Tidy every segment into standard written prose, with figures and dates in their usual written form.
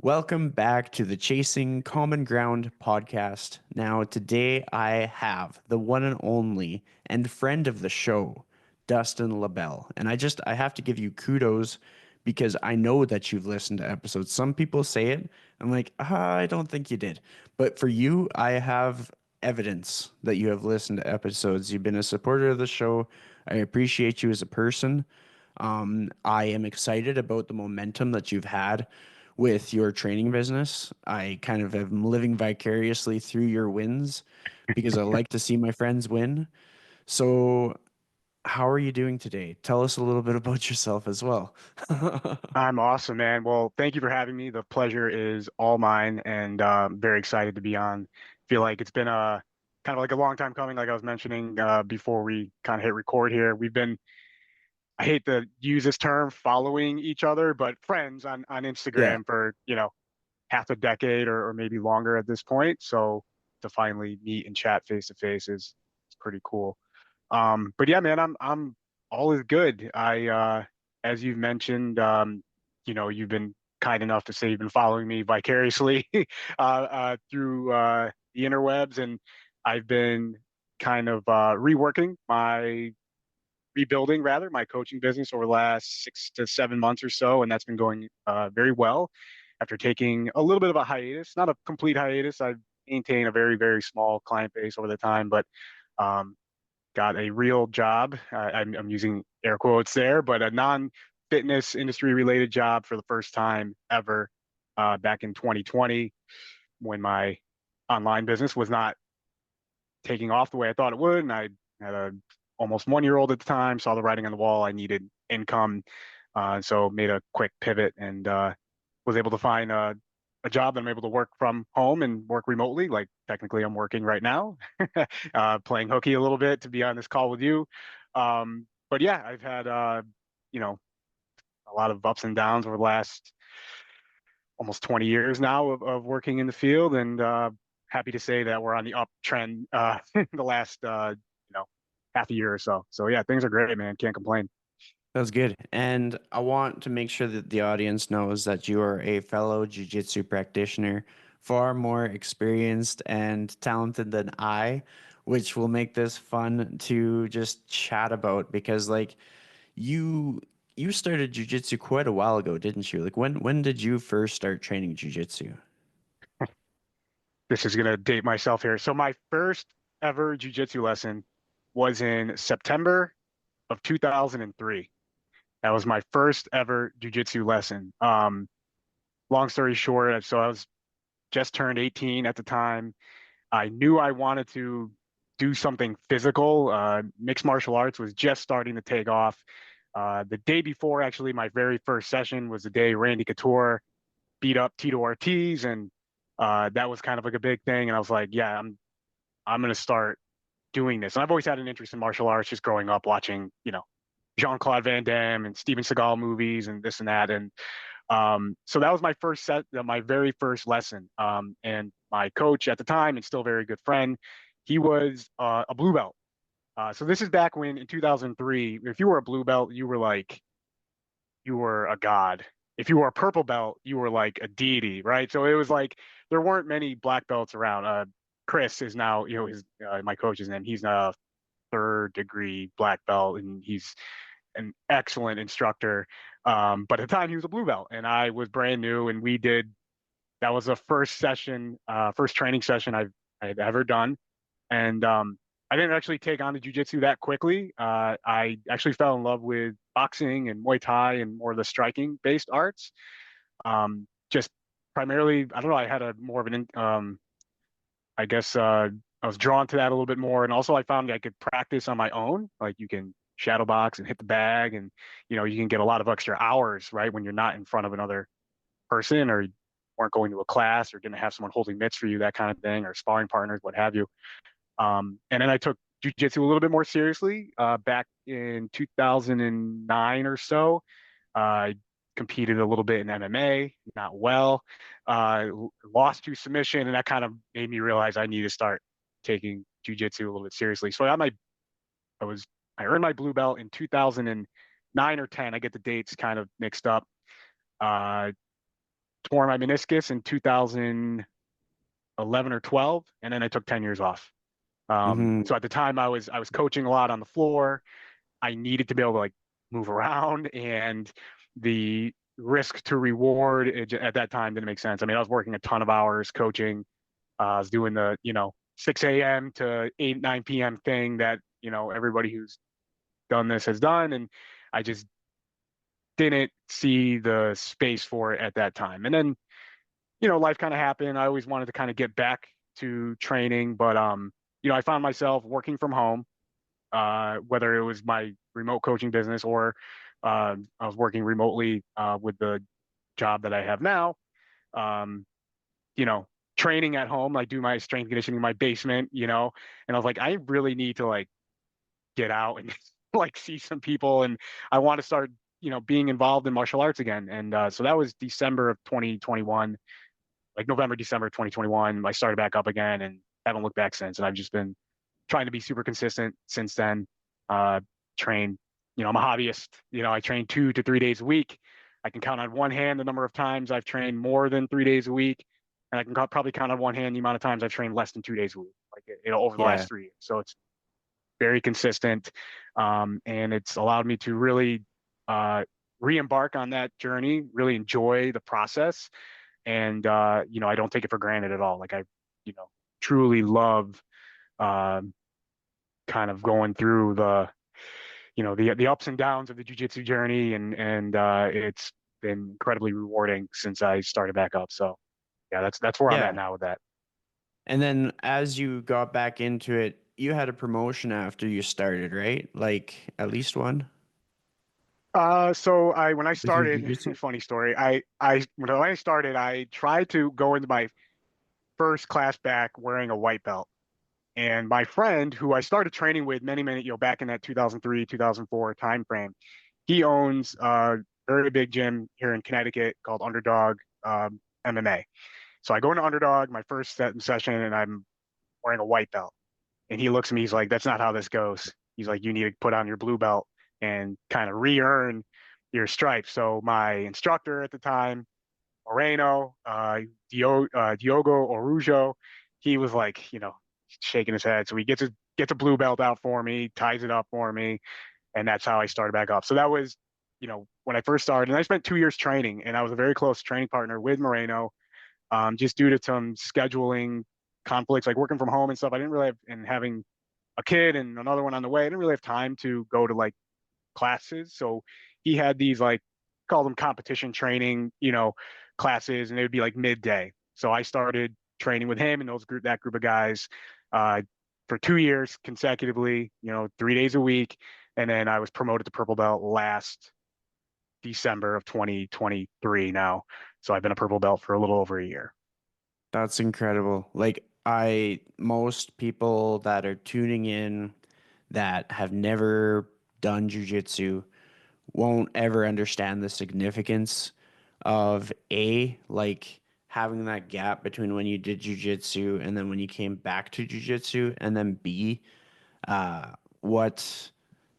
Welcome back to the Chasing Common Ground podcast. Now, today I have the one and only and friend of the show, Dustin Lebel. And I have to give you kudos because I know that you've listened to episodes. Some people say it. I'm like, I don't think you did. But for you, I have evidence that you have listened to episodes. You've been a supporter of the show. I appreciate you as a person. I am excited about the momentum that you've had with your training business. I kind of am living vicariously through your wins because I like to see my friends win. So, how are you doing today? Tell us a little bit about yourself as well. I'm awesome, man. Well, thank you for having me. The pleasure is all mine, and very excited to be on. Feel like it's been a kind of like a long time coming, like I was mentioning before we kind of hit record here. I hate to use this term, following each other, but friends on Yeah, Instagram for, half a decade or maybe longer at this point. So to finally meet and chat face to face is pretty cool. But yeah, man, I'm all is good. As you've mentioned, you've been kind enough to say you've been following me vicariously through the interwebs, and I've been kind of rebuilding rather my coaching business over the last 6 to 7 months or so, and that's been going very well. After taking a little bit of a hiatus, not a complete hiatus, I've maintained a very, very small client base over the time, but um, got a real job. I'm using air quotes there, but a non-fitness industry related job for the first time ever back in 2020 when my online business was not taking off the way I thought it would. And I had a almost 1 year old at the time, saw the writing on the wall. I needed income. So made a quick pivot and was able to find a job that I'm able to work from home and work remotely. Like technically I'm working right now, playing hooky a little bit to be on this call with you. But yeah, I've had, you know, a lot of ups and downs over the last almost 20 years now of working in the field, and happy to say that we're on the uptrend the last half a year or so. So yeah, things are great, man. Can't complain. that's good. And I want to make sure that the audience knows that you are a fellow jiu-jitsu practitioner, far more experienced and talented than I, which will make this fun to just chat about because you you started jujitsu quite a while ago, didn't you? Like when did you first start training jujitsu? This is gonna date myself here. So my first ever jujitsu lesson was in September of 2003. That was my first ever jujitsu lesson. Long story short, so I was just turned 18 at the time. I knew I wanted to do something physical. Mixed martial arts was just starting to take off. The day before, actually, my very first session was the day Randy Couture beat up Tito Ortiz, and that was kind of like a big thing. And I was like, yeah, I'm gonna start doing this. And I've always had an interest in martial arts, just growing up watching, Jean-Claude Van Damme and Steven Seagal movies and this and that. And so that was my very first lesson. And my coach at the time, and still very good friend, he was a blue belt. So this is back when in 2003, if you were a blue belt, you were a god. If you were a purple belt, you were like a deity, right? So it was like there weren't many black belts around. Chris is now, his my coach's name. He's a third degree black belt, and he's an excellent instructor. But at the time, he was a blue belt, and I was brand new. And that was the first training session I've ever done. And I didn't actually take on the jujitsu that quickly. I actually fell in love with boxing and Muay Thai and more of the striking based arts. Just primarily, I don't know, I had a more of I guess, I was drawn to that a little bit more. And also, I found I could practice on my own. Like you can shadow box and hit the bag, and you can get a lot of extra hours, right, when you're not in front of another person or you weren't going to a class or didn't have someone holding mitts for you, that kind of thing, or sparring partners, what have you. And then I took jujitsu a little bit more seriously back in 2009 or so. I competed a little bit in MMA, not well, uh, lost to submission, and that kind of made me realize I need to start taking jujitsu a little bit seriously. So I was, I earned my blue belt in 2009 or 10. I get the dates kind of mixed up. Uh, tore my meniscus in 2011 or 12, and then I took 10 years off. Hmm. So at the time I was coaching a lot on the floor. I needed to be able to like move around, and the risk to reward at that time didn't make sense. I mean, I was working a ton of hours coaching. I was doing the, 6 a.m. to 8, 9 p.m. thing that, everybody who's done this has done. And I just didn't see the space for it at that time. And then, life kind of happened. I always wanted to kind of get back to training, but I found myself working from home, whether it was my remote coaching business or I was working remotely with the job that I have now. Um, you know, Training at home, like do my strength conditioning in my basement, and I was like, I really need to like get out and like see some people, and I want to start, being involved in martial arts again. And so that was December of 2021, like November, December 2021. I started back up again and haven't looked back since. And I've just been trying to be super consistent since then. Uh, train, I'm a hobbyist. I train 2 to 3 days a week. I can count on one hand the number of times I've trained more than 3 days a week, and I can probably count on one hand the amount of times I've trained less than 2 days a week, like over the Yeah. last 3 years. So it's very consistent, and it's allowed me to really uh, re-embark on that journey, really enjoy the process, and I don't take it for granted at all. Like I, you know, truly love um, kind of going through the ups and downs of the jujitsu journey, and it's been incredibly rewarding since I started back up. So yeah, that's where I'm at Yeah. now with that. And then as you got back into it, you had a promotion after you started, right? Like at least one So when I with your started, jujitsu? funny story. When I started, I tried to go into my first class back wearing a white belt. And my friend, who I started training with many, back in that 2003, 2004 time frame, he owns a very big gym here in Connecticut called Underdog MMA. So I go into Underdog, my first session, and I'm wearing a white belt. And he looks at me, he's like, that's not how this goes. He's like, you need to put on your blue belt and kind of re-earn your stripes. So my instructor at the time, Moreno, Diogo Orujo, he was like, shaking his head. So he gets a blue belt out for me, ties it up for me, and that's how I started back up. So that was, when I first started, and I spent 2 years training, and I was a very close training partner with Moreno, just due to some scheduling conflicts, like working from home and stuff. I didn't really have, and having a kid and another one on the way, I didn't really have time to go to like classes. So he had these like call them competition training, classes, and they would be like midday. So I started training with him and that group of guys uh, for 2 years consecutively, 3 days a week, and then I was promoted to purple belt last December of 2023 now. So I've been a purple belt for a little over a year. That's incredible. Like most people that are tuning in that have never done jujitsu won't ever understand the significance of like having that gap between when you did jujitsu and then when you came back to jujitsu, and then B, what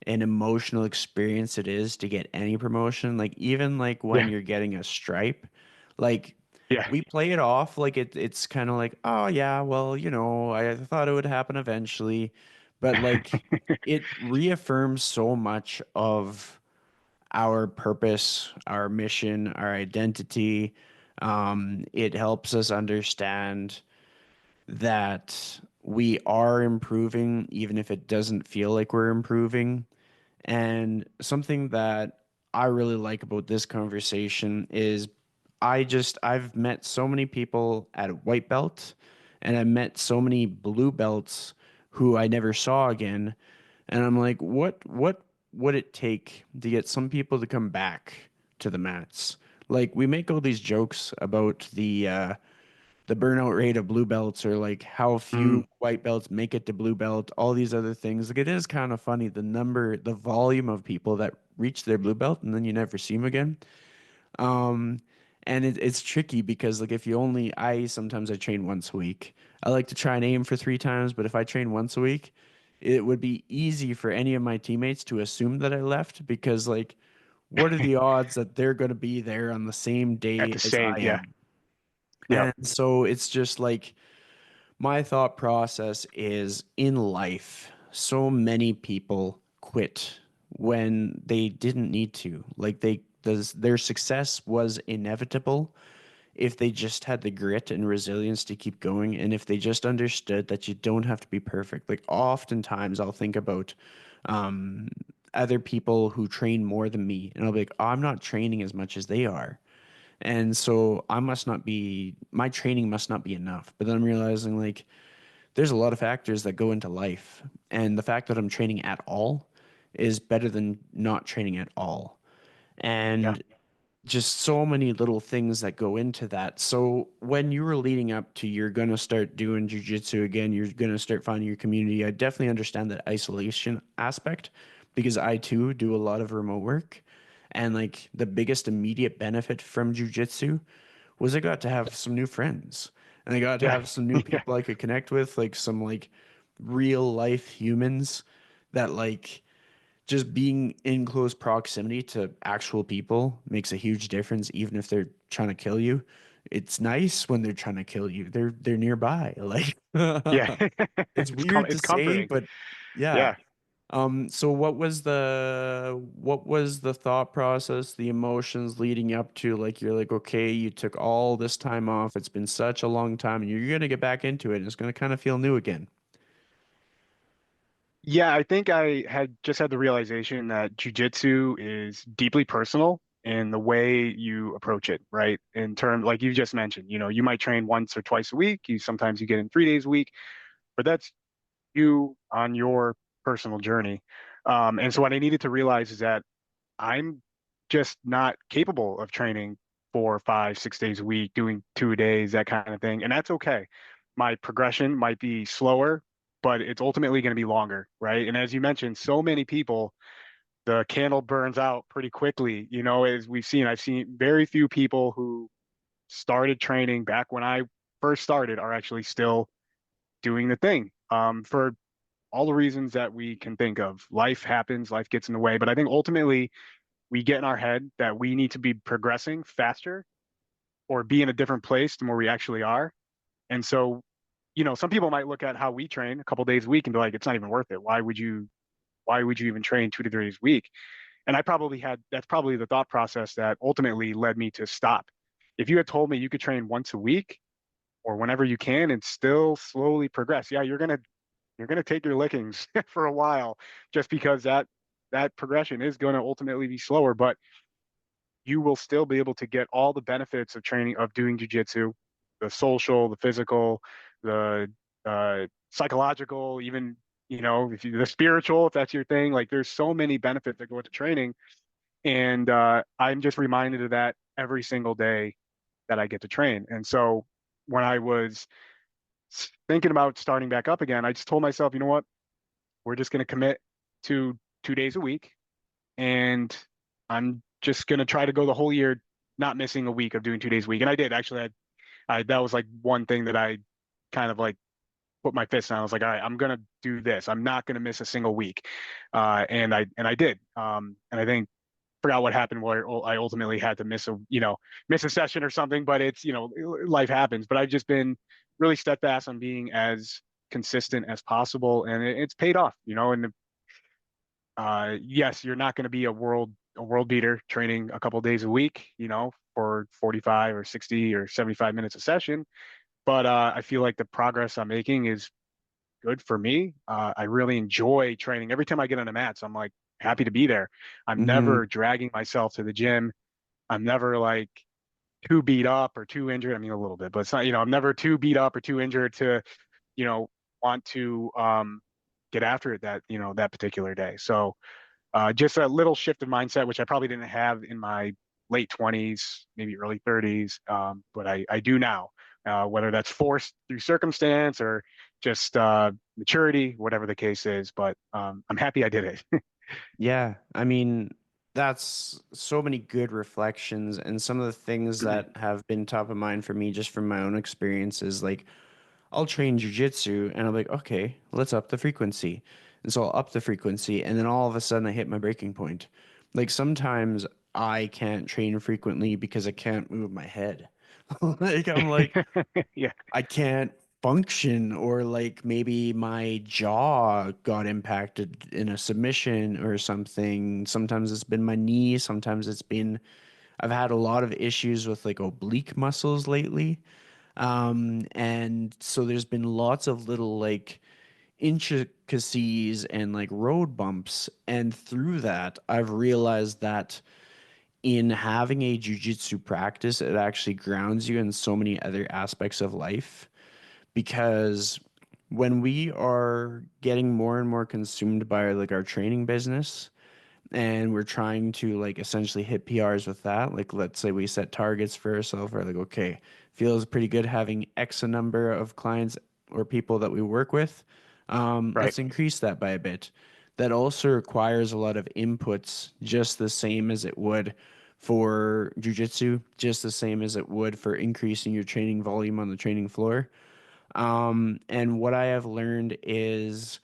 an emotional experience it is to get any promotion. Like even like when Yeah, you're getting a stripe, like yeah, we play it off like it's kind of like, oh yeah, well, I thought it would happen eventually. But like it reaffirms so much of our purpose, our mission, our identity. It helps us understand that we are improving, even if it doesn't feel like we're improving. And something that I really like about this conversation is I've met so many people at white belt, and I met so many blue belts who I never saw again. And I'm like, what would it take to get some people to come back to the mats? Like we make all these jokes about the burnout rate of blue belts, or like how mm, few white belts make it to blue belt, all these other things. Like it is kind of funny the volume of people that reach their blue belt and then you never see them again. Um, and it's tricky because like if you only I sometimes I train once a week. I like to try and aim for 3 times, but if I train once a week, it would be easy for any of my teammates to assume that I left because like what are the odds that they're going to be there on the same At day the as same, I yeah, am? yeah, And so it's just like my thought process is in life, so many people quit when they didn't need to. Like their success was inevitable if they just had the grit and resilience to keep going, and if they just understood that you don't have to be perfect. Like oftentimes I'll think about um other people who train more than me, and I'll be like, oh, I'm not training as much as they are. And so I must not be, my training must not be enough. But then I'm realizing like there's a lot of factors that go into life. And the fact that I'm training at all is better than not training at all. yeah, And just so many little things that go into that. So when you were leading up to you're gonna start doing jujitsu again, you're gonna start finding your community. I definitely understand that isolation aspect because I too do a lot of remote work. And like the biggest immediate benefit from jujitsu was I got to have some new friends. And I got to yeah, have some new yeah, people I could connect with, like some like real life humans that like just being in close proximity to actual people makes a huge difference, even if they're trying to kill you. It's nice when they're trying to kill you. They're nearby. Like yeah. it's weird to It's say, comforting. but yeah. Yeah. So what was the thought process, the emotions leading up to like you're like, okay, you took all this time off. It's been such a long time and you're gonna get back into it and it's gonna kind of feel new again. Yeah, I think I had just had the realization that jujitsu is deeply personal in the way you approach it, right? In terms, like you just mentioned, you might train once or twice a week. Sometimes you get in 3 days a week, but that's you on your personal journey. And so what I needed to realize is that I'm just not capable of training 4, 5, 6 days a week, doing 2 days, that kind of thing. And that's okay. My progression might be slower, but it's ultimately going to be longer, right? And as you mentioned, so many people, the candle burns out pretty quickly. As I've seen very few people who started training back when I first started are actually still doing the thing. For all the reasons that we can think of. Life happens, life gets in the way, but I think ultimately we get in our head that we need to be progressing faster or be in a different place than where we actually are. And so, some people might look at how we train a couple days a week and be like, it's not even worth it. Why would you even train 2 to 3 days a week? And that's probably the thought process that ultimately led me to stop. If you had told me you could train once a week or whenever you can and still slowly progress, yeah, you're gonna take your lickings for a while just because that progression is going to ultimately be slower, but you will still be able to get all the benefits of training of doing jujitsu, the social, the physical, the psychological, even if the spiritual, if that's your thing. Like there's so many benefits that go into training, and I'm just reminded of that every single day that I get to train. And so when I was thinking about starting back up again, I just told myself, you know what, we're just going to commit to 2 days a week, and I'm just gonna try to go the whole year not missing a week of doing 2 days a week. And I did actually. That was like one thing that I kind of like put my fist on. I was like, all right, I'm gonna do this. I'm not gonna miss a single week. And I did. And I think forgot what happened where I ultimately had to miss a session or something. But it's life happens. But I've just been really steadfast on being as consistent as possible, and it's paid off. And yes, you're not going to be a world beater training a couple days a week, for 45 or 60 or 75 minutes a session. But I feel like the progress I'm making is good for me. I really enjoy training. Every time I get on the mats, I'm like happy to be there. I'm Hmm. never dragging myself to the gym. I'm never like too beat up or too injured. I mean, a little bit, but it's not, I'm never too beat up or too injured to, you know, want to get after it that particular day. So just a little shift in mindset, which I probably didn't have in my late 20s, maybe early 30s, but I do now, whether that's forced through circumstance or just maturity, whatever the case is. But I'm happy I did it. Yeah, I mean, that's so many good reflections and some of the things that have been top of mind for me just from my own experiences. Like, I'll train jujitsu and I'm like, okay, let's up the frequency. And so I'll up the frequency and then all of a sudden I hit my breaking point. Like sometimes I can't train frequently because I can't move my head. Like I'm like Yeah, I can't function, or like maybe my jaw got impacted in a submission or something. Sometimes it's been my knee, sometimes it's been I've had a lot of issues with like oblique muscles lately. And so there's been lots of little like intricacies and like road bumps. And through that, I've realized that in having a jujitsu practice, it actually grounds you in so many other aspects of life. Because when we are getting more and more consumed by like our training business, and we're trying to like essentially hit PRs with that. Like, let's say we set targets for ourselves. We're like, okay, feels pretty good having X a number of clients or people that we work with. right. Let's increase that by a bit. That also requires a lot of inputs, just the same as it would for jujitsu, just the same as it would for increasing your training volume on the training floor. And what I have learned is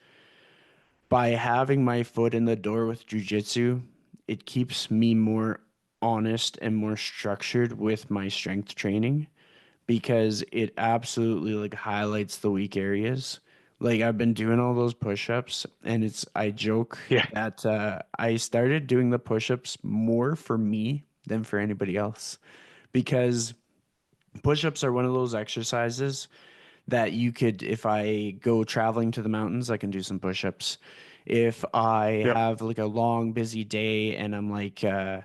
by having my foot in the door with jujitsu, it keeps me more honest and more structured with my strength training because it absolutely like highlights the weak areas. Like I've been doing all those push-ups and I joke Yeah, that I started doing the push-ups more for me than for anybody else because push-ups are one of those exercises that you could, if I go traveling to the mountains, I can do some push-ups. If I yep. have like a long, busy day and I'm like, I'm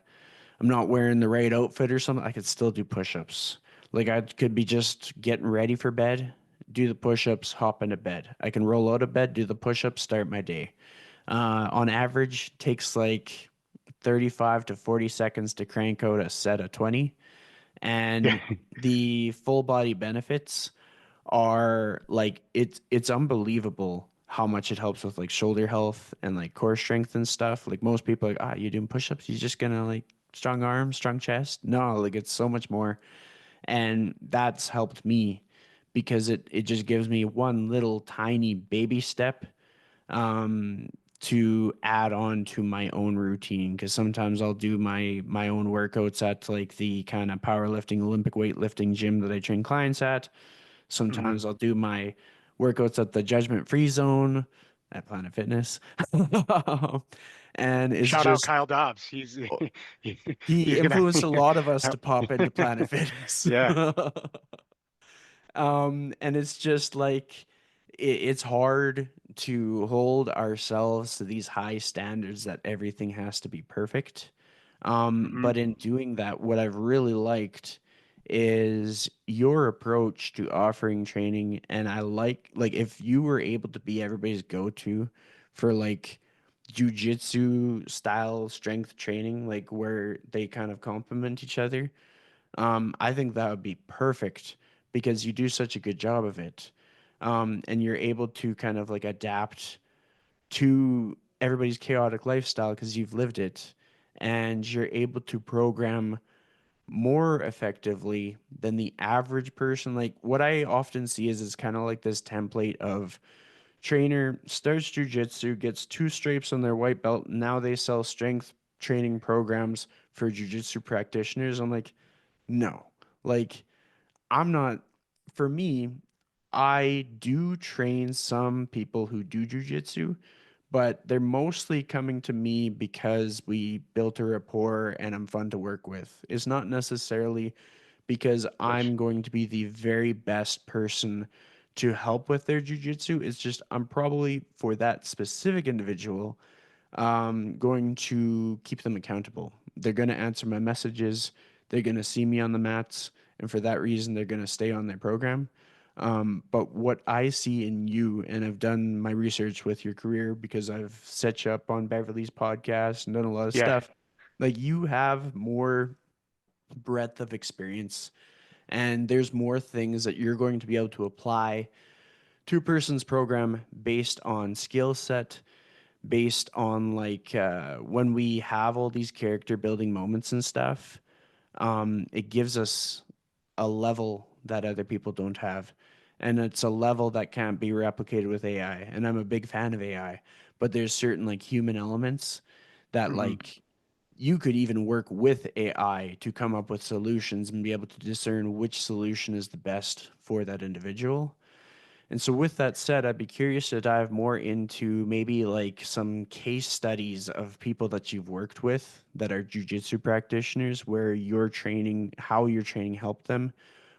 not wearing the right outfit or something, I could still do push-ups. Like I could be just getting ready for bed, do the push-ups, hop into bed. I can roll out of bed, do the push-ups, start my day. On average, takes like 35 to 40 seconds to crank out a set of 20. Yeah. And the full body benefits are like it's unbelievable how much it helps with like shoulder health and like core strength and stuff. Like most people are like, ah, you doing push-ups, you're just gonna like strong arms, strong chest. No, like it's so much more. And that's helped me because it just gives me one little tiny baby step um to add on to my own routine, because sometimes I'll do my own workouts at like the kind of powerlifting Olympic weightlifting gym that I train clients at. Mhm. Sometimes I'll do my workouts at the Judgment Free Zone at Planet Fitness. And it's Shout out just, Kyle Dobbs. He, he he's gonna. influenced a lot of us to pop into Planet Fitness. Yeah. And it's just like it's hard to hold ourselves to these high standards that everything has to be perfect. Hmm. But in doing that, what I've really liked is your approach to offering training. And I like if you were able to be everybody's go-to for like jujitsu style strength training, like where they kind of complement each other. I think that would be perfect because you do such a good job of it. And you're able to kind of like adapt to everybody's chaotic lifestyle because you've lived it, and you're able to program more effectively than the average person. Like what I often see is it's kind of like this template of trainer starts jujitsu, gets two stripes on their white belt. Now they sell strength training programs for jujitsu practitioners. I'm like, no, like I'm not, for me, I do train some people who do jujitsu, but they're mostly coming to me because we built a rapport and I'm fun to work with. It's not necessarily because Of course. I'm going to be the very best person to help with their jujitsu. It's just I'm probably for that specific individual going to keep them accountable. They're going to answer my messages. They're going to see me on the mats. And for that reason, they're going to stay on their program. But what I see in you, and I've done my research with your career because I've set you up on Beverly's podcast and done a lot of Yeah. stuff, like you have more breadth of experience, and there's more things that you're going to be able to apply to a person's program based on skill set, based on like when we have all these character building moments and stuff, it gives us a level that other people don't have. And it's a level that can't be replicated with AI. And I'm a big fan of AI, but there's certain like human elements that Hmm. like you could even work with AI to come up with solutions and be able to discern which solution is the best for that individual. And so, with that said, I'd be curious to dive more into maybe like some case studies of people that you've worked with that are jujitsu practitioners, where your training, how your training helped them,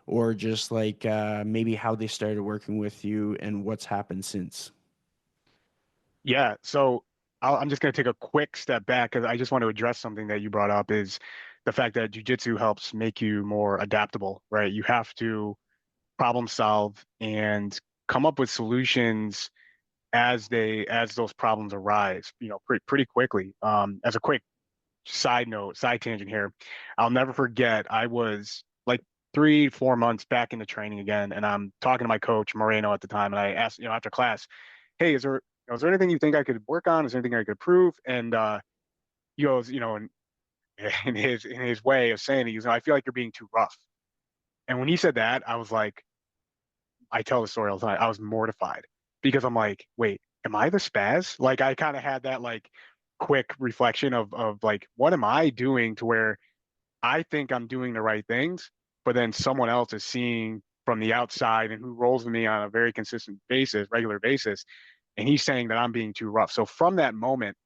or just like maybe how they started working with you and what's happened since. Yeah, so I'm just going to take a quick step back because I just want to address something that you brought up is the fact that jujitsu helps make you more adaptable, right? You have to problem solve and come up with solutions as those problems arise, pretty quickly. As a quick side note, side tangent here, I'll never forget. I was like 3, 4 months back into training again, and I'm talking to my coach Moreno at the time, and I asked, after class, "Hey, is there anything you think I could work on? Is there anything I could improve?" And he goes, in his way of saying it, he goes, "I feel like you're being too rough." And when he said that, I was like, I tell the story all the time. I was mortified because I'm like, wait, am I the spaz? Like I kind of had that like quick reflection of like, what am I doing to where I think I'm doing the right things, but then someone else is seeing from the outside and who rolls with me on a very consistent basis, regular basis, and he's saying that I'm being too rough. So from that moment,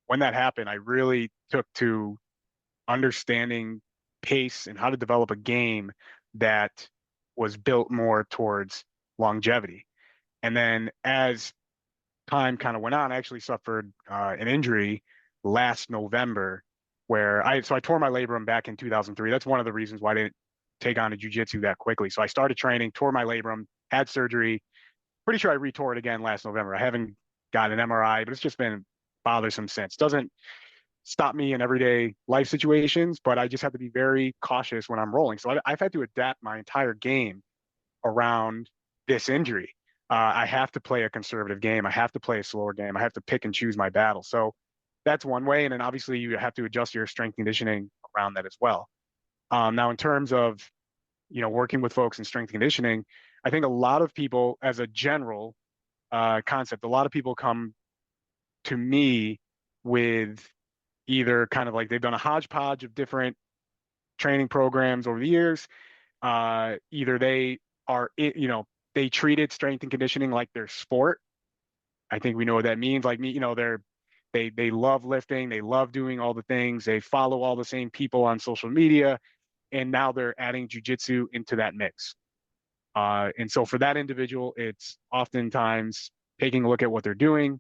when that happened, I really took to understanding pace and how to develop a game that was built more towards longevity. And then as time kind of went on, I actually suffered an injury last November where I tore my labrum back in 2003. That's one of the reasons why I didn't take on a jujitsu that quickly. So I started training, tore my labrum, had surgery. Pretty sure I retore it again last November. I haven't got an MRI, but it's just been bothersome since. Doesn't stop me in everyday life situations, but I just have to be very cautious when I'm rolling. So I've had to adapt my entire game around this injury. I have to play a conservative game. I have to play a slower game. I have to pick and choose my battle. So that's one way. And then obviously you have to adjust your strength conditioning around that as well. Now, in terms of, working with folks in strength conditioning, I think a lot of people, as a general concept, a lot of people come to me with either kind of like they've done a hodgepodge of different training programs over the years. Either they are, they treated strength and conditioning like their sport. I think we know what that means. Like me, they love lifting, they love doing all the things, they follow all the same people on social media, and now they're adding jujitsu into that mix. And so for that individual, it's oftentimes taking a look at what they're doing,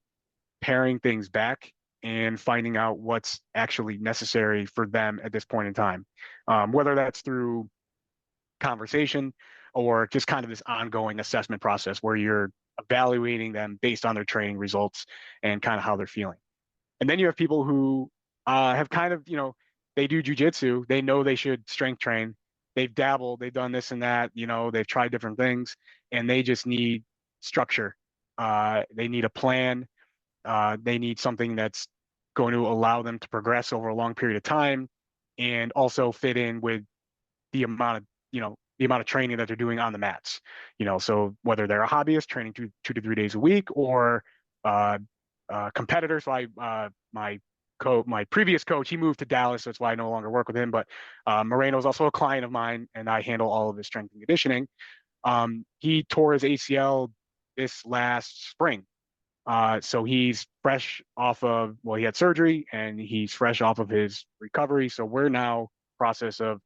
paring things back, and finding out what's actually necessary for them at this point in time. Whether that's through conversation or just kind of this ongoing assessment process where you're evaluating them based on their training results and kind of how they're feeling. And then you have people who have kind of, they do jujitsu, they know they should strength train, they've dabbled, they've done this and that, they've tried different things, and they just need structure. They need a plan. They need something that's going to allow them to progress over a long period of time and also fit in with the amount of the amount of training that they're doing on the mats. So whether they're a hobbyist training 2 to 3 days a week or uh, competitor. So my previous coach, he moved to Dallas, so that's why I no longer work with him. But Moreno is also a client of mine, and I handle all of his strength and conditioning. He tore his ACL this last spring. So he's fresh off of, well, he had surgery and he's fresh off of his recovery. So we're now process of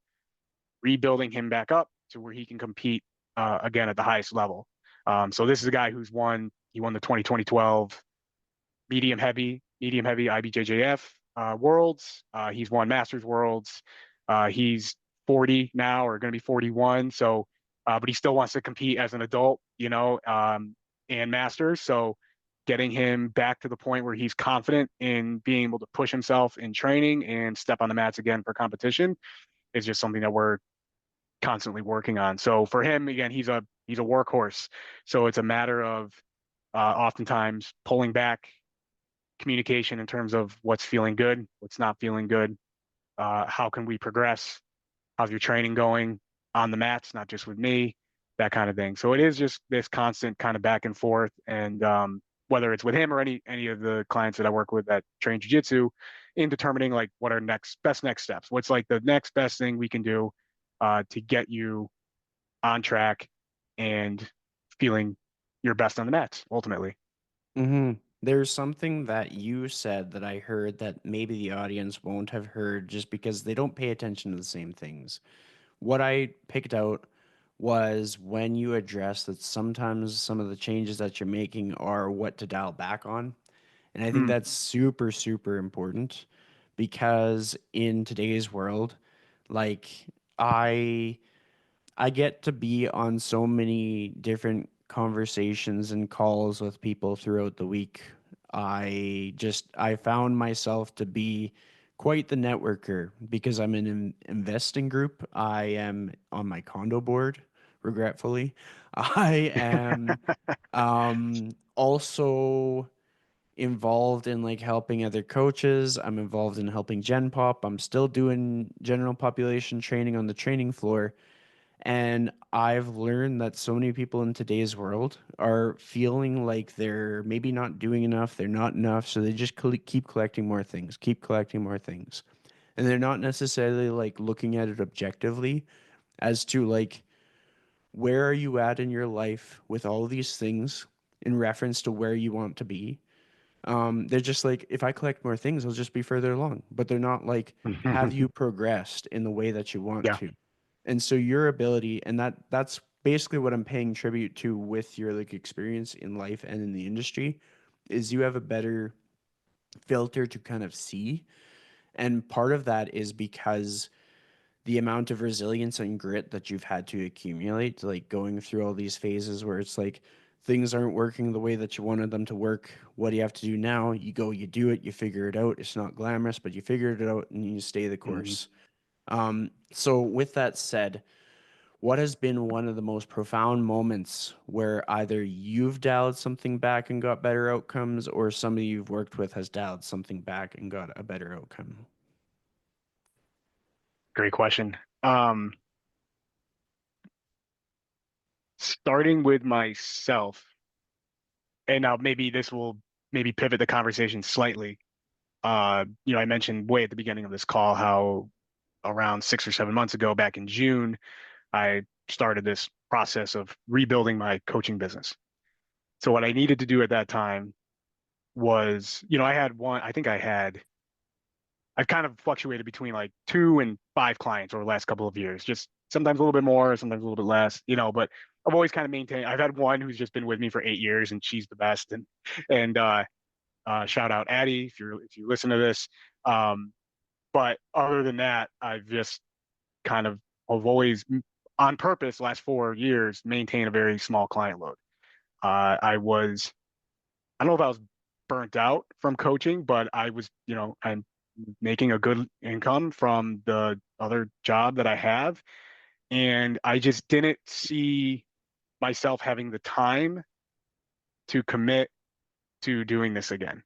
rebuilding him back up to where he can compete again at the highest level. So this is a guy he won the 2012 medium heavy IBJJF worlds. He's won Masters Worlds. He's 40 now, or going to be 41. So, but he still wants to compete as an adult, and Masters. So, getting him back to the point where he's confident in being able to push himself in training and step on the mats again for competition is just something that we're constantly working on. So for him, again, he's a workhorse. So it's a matter of oftentimes pulling back communication in terms of what's feeling good, what's not feeling good, how can we progress, how's your training going on the mats, not just with me, that kind of thing. So it is just this constant kind of back and forth, and whether it's with him or any of the clients that I work with that train jujitsu, in determining like what are next steps. What's like the next best thing we can do to get you on track and feeling your best on the mats ultimately. There's something that you said that I heard that maybe the audience won't have heard just because they don't pay attention to the same things. What I picked out was when you address that sometimes some of the changes that you're making are what to dial back on. And I think Mm, that's super, super important because in today's world, like I I get to be on so many different conversations and calls with people throughout the week. I found myself to be quite the networker because I'm in an investing group. I am on my condo board, regretfully. I am also involved in like helping other coaches. I'm involved in helping Gen Pop. I'm still doing general population training on the training floor. And I've learned that so many people in today's world are feeling like they're maybe not doing enough, they're not enough, so they just keep collecting more things, keep collecting more things. And they're not necessarily like looking at it objectively as to like where are you at in your life with all these things in reference to where you want to be. They're just like, if I collect more things, I'll just be further along. But they're not like, have you progressed in the way that you want yeah. to? And so your ability, and that's basically what I'm paying tribute to with your like experience in life and in the industry, is you have a better filter to kind of see. And part of that is because the amount of resilience and grit that you've had to accumulate, like going through all these phases where it's like things aren't working the way that you wanted them to work. What do you have to do now? You go, you do it, you figure it out. It's not glamorous, but you figured it out and you stay the Mhm. course. So with that said, what has been one of the most profound moments where either you've dialed something back and got better outcomes, or somebody you've worked with has dialed something back and got a better outcome? Great question. Starting with myself, and now maybe this will maybe pivot the conversation slightly. I mentioned way at the beginning of this call how around 6 or 7 months ago, back in June, I started this process of rebuilding my coaching business. So what I needed to do at that time was, I had one, I think I've kind of fluctuated between like 2 and 5 clients over the last couple of years, just sometimes a little bit more, sometimes a little bit less, but I've always kind of maintained. I've had one who's just been with me for 8 years and she's the best. And shout out Addie if you listen to this. Um, but other than that, I've always on purpose last 4 years maintained a very small client load. I don't know if I was burnt out from coaching, but I'm making a good income from the other job that I have. And I just didn't see myself having the time to commit to doing this again.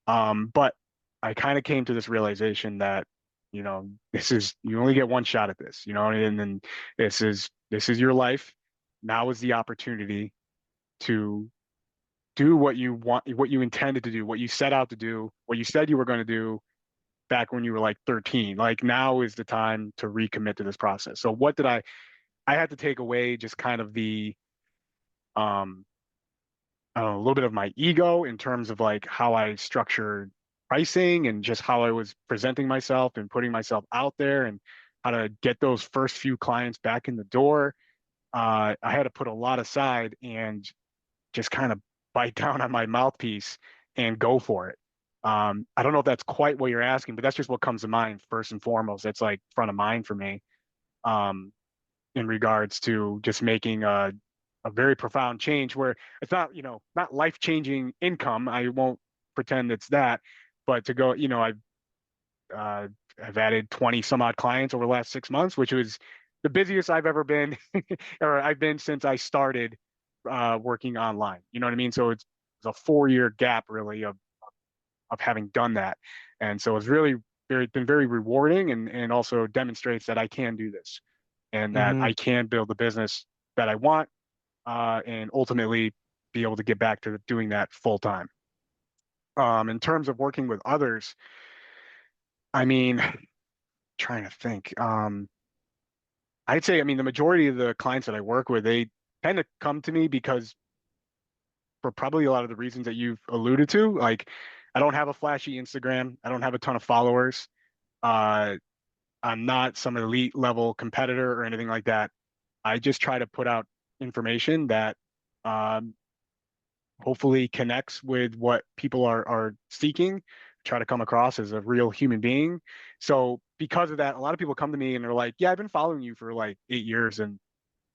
But I kind of came to this realization that, you only get one shot at this, and then this is your life. Now is the opportunity to do what you want, what you intended to do, what you set out to do, what you said you were going to do back when you were like 13. Like now is the time to recommit to this process. So what did I had to take away just kind of um, I don't know, a little bit of my ego in terms of like how I structured pricing and just how I was presenting myself and putting myself out there and how to get those first few clients back in the door. I had to put a lot aside and just kind of bite down on my mouthpiece and go for it. I don't know if that's quite what you're asking, but that's just what comes to mind first and foremost. That's like front of mind for me um, in regards to just making a very profound change where it's not, not life-changing income. I won't pretend it's that, but to go, uh, I've added 20 some odd clients over the last 6 months, which was the busiest I've ever been, or I've been since I started working online. You know what I mean? So it's a 4 year gap really of having done that. And so it's really been very rewarding and also demonstrates that I can do this and that Mm-hmm. I can build the business that I want and ultimately be able to get back to doing that full time. In terms of working with others, I mean, trying to think. I'd say, I mean, the majority of the clients that I work with, they tend to come to me because for probably a lot of the reasons that you've alluded to. Like, I don't have a flashy Instagram. I don't have a ton of followers. Uh, I'm not some elite level competitor or anything like that. I just try to put out information that um, hopefully connects with what people are seeking, try to come across as a real human being. So because of that, a lot of people come to me and they're like, "Yeah, I've been following you for like 8 years, and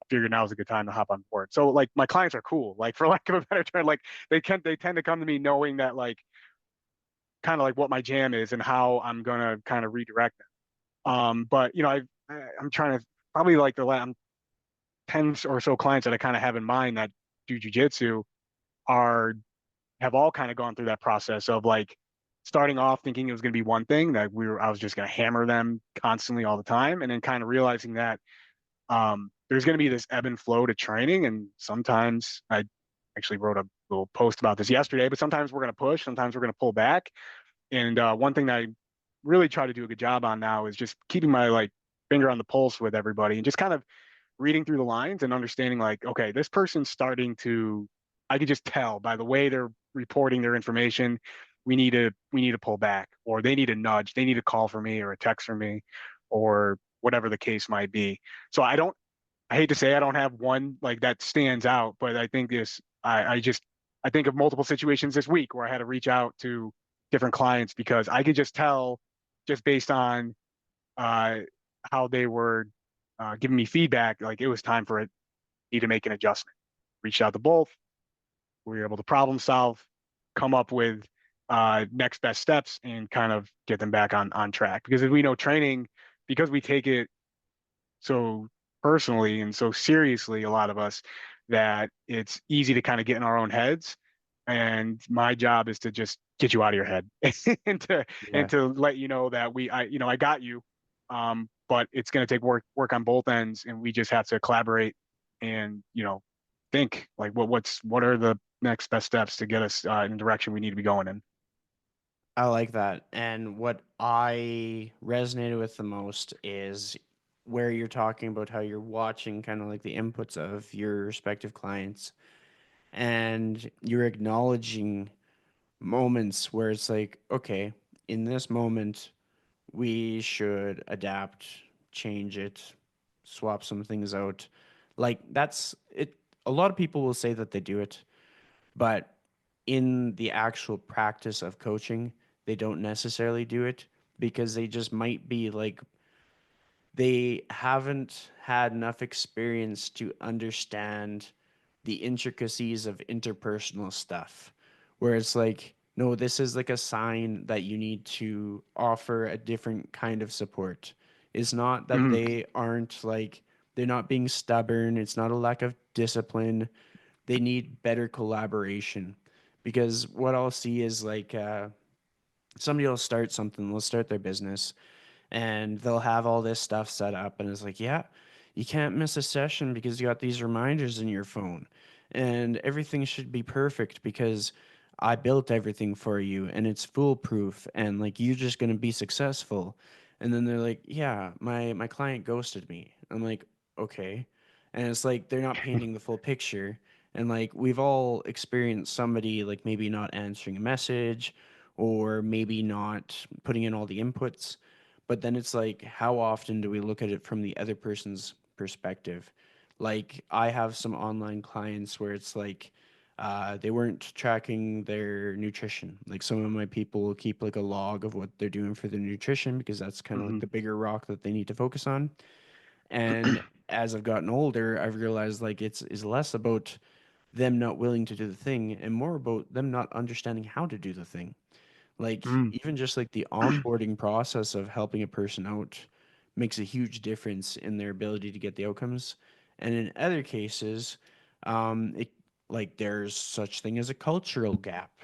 I figured now is a good time to hop on board." So like my clients are cool, like for lack of a better term, like they tend to come to me knowing that like kind of like what my jam is and how I'm gonna kind of redirect them. But I'm trying to probably like the last 10 or so clients that I kind of have in mind that do jujitsu are have all kind of gone through that process of like starting off thinking it was going to be one thing that I was just going to hammer them constantly all the time, and then kind of realizing that there's going to be this ebb and flow to training, and sometimes I actually wrote a little post about this yesterday, but sometimes we're going to push, sometimes we're going to pull back, and one thing that I really try to do a good job on now is just keeping my like finger on the pulse with everybody and just kind of reading through the lines and understanding like, okay, this person's starting to, I could just tell by the way they're reporting their information, we need to pull back, or they need a nudge, they need a call for me or a text from me, or whatever the case might be. So I hate to say I don't have one like that stands out, but I think I think of multiple situations this week where I had to reach out to different clients because I could just tell just based on uh, how they were giving me feedback, like it was time for it, need to make an adjustment. Reached out to both. We were able to problem solve, come up with next best steps, and kind of get them back on track. Because as we know, training, because we take it so personally and so seriously, a lot of us, that it's easy to kind of get in our own heads. And my job is to just get you out of your head and to Yeah. let you know that I got you. But it's going to take work on both ends, and we just have to collaborate and think like what are the next best steps to get us in the direction we need to be going in. I like that. And what I resonated with the most is where you're talking about how you're watching kind of like the inputs of your respective clients and you're acknowledging moments where it's like, okay, in this moment, we should adapt, change it, swap some things out. Like that's it. A lot of people will say that they do it, but in the actual practice of coaching, they don't necessarily do it because they just might be like they haven't had enough experience to understand the intricacies of interpersonal stuff. Where it's like, no, this is like a sign that you need to offer a different kind of support. It's not that Mhm. they aren't like, they're not being stubborn. It's not a lack of discipline. They need better collaboration. Because what I'll see is like, somebody will start something, they'll start their business, and they'll have all this stuff set up and it's like, yeah, you can't miss a session because you got these reminders in your phone and everything should be perfect because I built everything for you and it's foolproof and like you're just going to be successful. And then they're like, yeah, my client ghosted me. I'm like, okay. And it's like they're not painting the full picture. And like we've all experienced somebody like maybe not answering a message or maybe not putting in all the inputs. But then it's like, how often do we look at it from the other person's perspective? Like, I have some online clients where it's like, they weren't tracking their nutrition. Like, some of my people will keep like a log of what they're doing for their nutrition because that's kind of like Mhm. the bigger rock that they need to focus on. And as I've gotten older, I've realized like it's is less about them not willing to do the thing and more about them not understanding how to do the thing. Like Mhm. even just like the onboarding process of helping a person out makes a huge difference in their ability to get the outcomes. And in other cases, it like there's such thing as a cultural gap.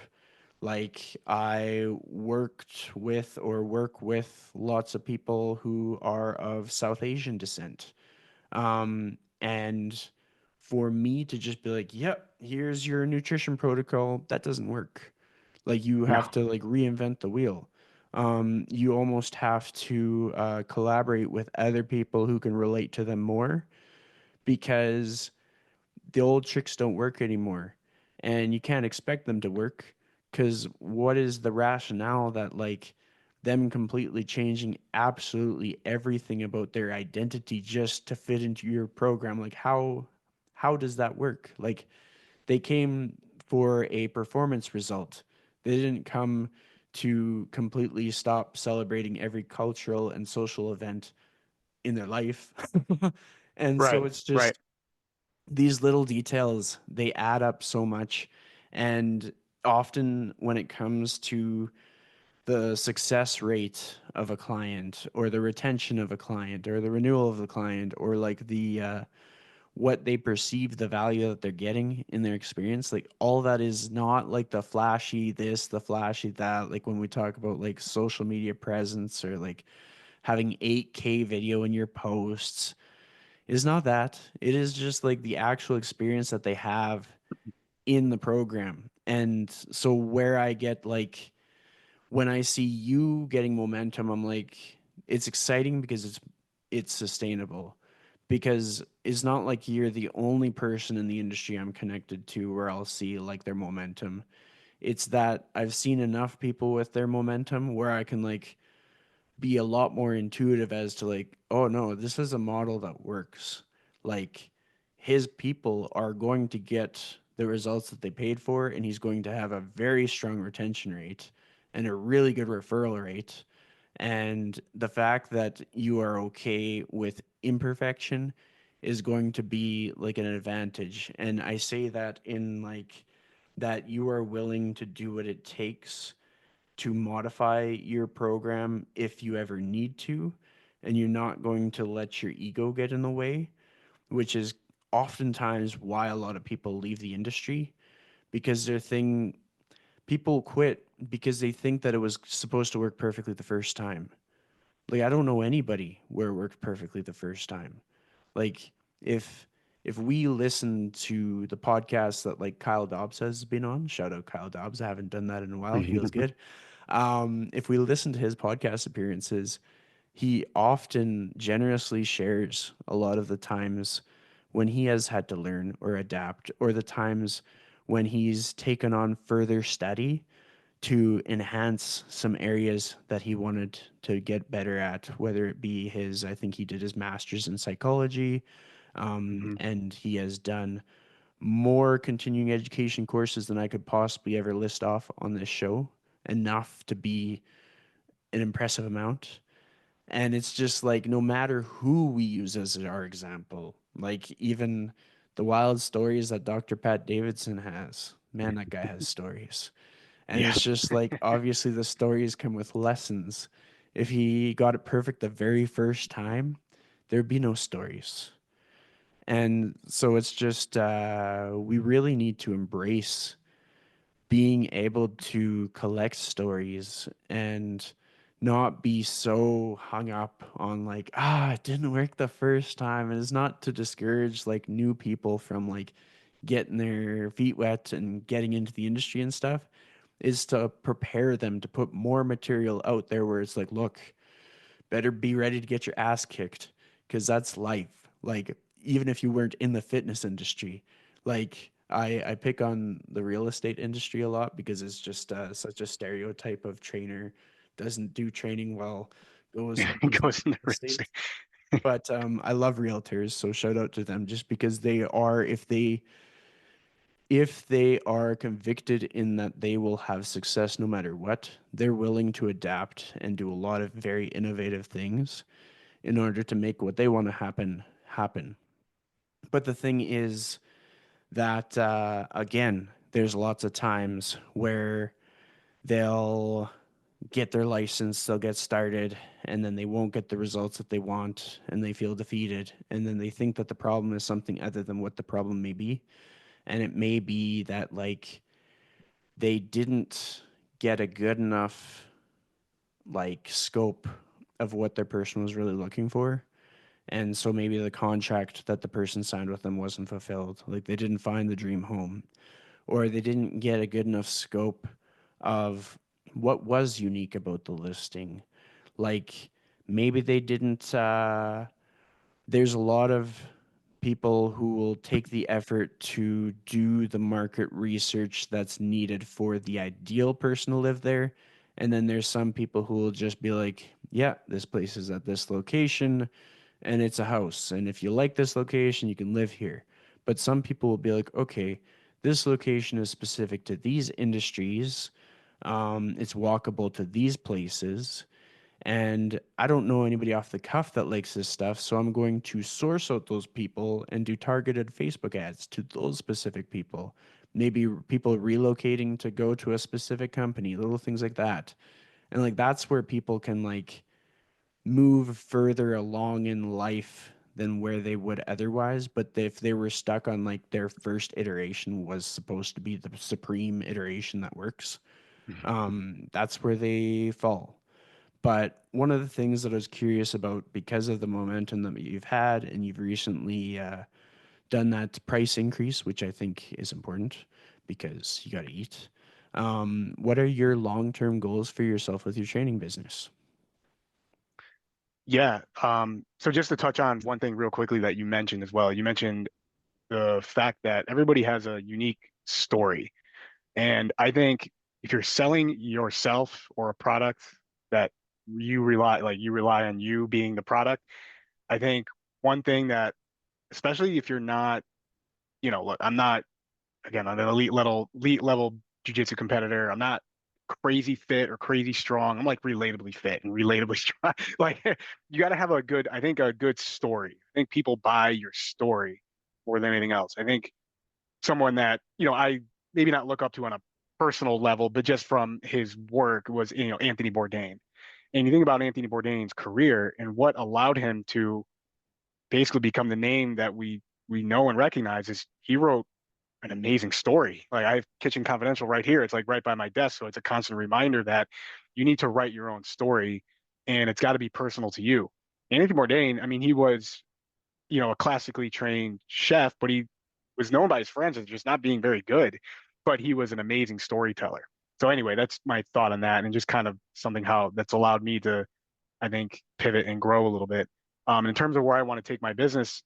Like I worked with or work with lots of people who are of South Asian descent. And for me to just be like, yep, here's your nutrition protocol, that doesn't work. Like you have No. to like reinvent the wheel. You almost have to collaborate with other people who can relate to them more because the old tricks don't work anymore. And you can't expect them to work because what is the rationale that, like, them completely changing absolutely everything about their identity just to fit into your program? Like, how does that work? Like, they came for a performance result. They didn't come to completely stop celebrating every cultural and social event in their life. And so Right, it's right. just these little details, they add up so much. And often when it comes to the success rate of a client or the retention of a client or the renewal of the client or like the what they perceive the value that they're getting in their experience, like all that is not like the flashy this, the flashy that, like when we talk about like social media presence or like having 8K video in your posts, is not that. It is just like the actual experience that they have in the program. And so where I get like when I see you getting momentum, I'm like, it's exciting because it's sustainable. Because it's not like you're the only person in the industry I'm connected to where I'll see like their momentum. It's that I've seen enough people with their momentum where I can like be a lot more intuitive as to like, oh no, this is a model that works. Like his people are going to get the results that they paid for, and he's going to have a very strong retention rate and a really good referral rate. And the fact that you are okay with imperfection is going to be like an advantage. And I say that in like that you are willing to do what it takes to modify your program if you ever need to, and you're not going to let your ego get in the way, which is oftentimes why a lot of people leave the industry because their thing people quit because they think that it was supposed to work perfectly the first time. Like I don't know anybody where it worked perfectly the first time. Like if if we listen to the podcast that like Kyle Dobbs has been on, shout out Kyle Dobbs. I haven't done that in a while. Feels good. If we listen to his podcast appearances, he often generously shares a lot of the times when he has had to learn or adapt, or the times when he's taken on further study to enhance some areas that he wanted to get better at, whether it be his, I think he did his master's in psychology, Mhm. and he has done more continuing education courses than I could possibly ever list off on this show, enough to be an impressive amount. And it's just like no matter who we use as our example, like even the wild stories that Dr. Pat Davidson has, man, that guy has stories. And Yeah. it's just like obviously the stories come with lessons. If he got it perfect the very first time, there'd be no stories. And so it's just we really need to embrace being able to collect stories and not be so hung up on like it didn't work the first time. And it's not to discourage like new people from like getting their feet wet and getting into the industry and stuff, is to prepare them to put more material out there where it's like, look, better be ready to get your ass kicked because that's life. Like, even if you weren't in the fitness industry, like, I pick on the real estate industry a lot because it's just such a stereotype of trainer doesn't do training well, goes and It does goes in the real risk. estate. But I love realtors, so shout out to them just because they are, if they are convicted in that they will have success no matter what, they're willing to adapt and do a lot of very innovative things in order to make what they want to happen. But the thing is that again, there's lots of times where they'll get their license, they'll get started, and then they won't get the results that they want, and they feel defeated, and then they think that the problem is something other than what the problem may be, and it may be that like they didn't get a good enough like scope of what their person was really looking for. And so maybe the contract that the person signed with them wasn't fulfilled. Like they didn't find the dream home, or they didn't get a good enough scope of What was unique about the listing? Like maybe they didn't there's a lot of people who will take the effort to do the market research that's needed for the ideal person to live there. And then there's some people who will just be like, yeah, this place is at this location and it's a house. And if you like this location, you can live here. But some people will be like, okay, this location is specific to these industries. It's walkable to these places. And I don't know anybody off the cuff that likes this stuff. So I'm going to source out those people and do targeted Facebook ads to those specific people. Maybe people relocating to go to a specific company, little things like that. And like that's where people can like move further along in life than where they would otherwise. But if they were stuck on like their first iteration was supposed to be the supreme iteration that works, that's where they fall. But one of the things that I was curious about because of the momentum that you've had and you've recently done that price increase, which I think is important because you got to eat. What are your long-term goals for yourself with your training business? Yeah. So just to touch on one thing real quickly that you mentioned as well, you mentioned the fact that everybody has a unique story. And I think if you're selling yourself or a product that you rely on you being the product, I think one thing that, especially if you're not, look, I'm not, again, I'm an elite level jujitsu competitor. I'm not crazy fit or crazy strong. I'm like relatably fit and relatably strong. Like you got to have I think a good story. I think people buy your story more than anything else. I think someone that, I maybe not look up to on a personal level, but just from his work was, Anthony Bourdain. And you think about Anthony Bourdain's career and what allowed him to basically become the name that we know and recognize is he wrote an amazing story. Like I have Kitchen Confidential right here. It's like right by my desk. So it's a constant reminder that you need to write your own story and it's got to be personal to you. Anthony Bourdain, I mean, he was, a classically trained chef, but he was known by his friends as just not being very good, but he was an amazing storyteller. So anyway, that's my thought on that and just kind of something how that's allowed me to, I think, pivot and grow a little bit. In terms of where I want to take my business,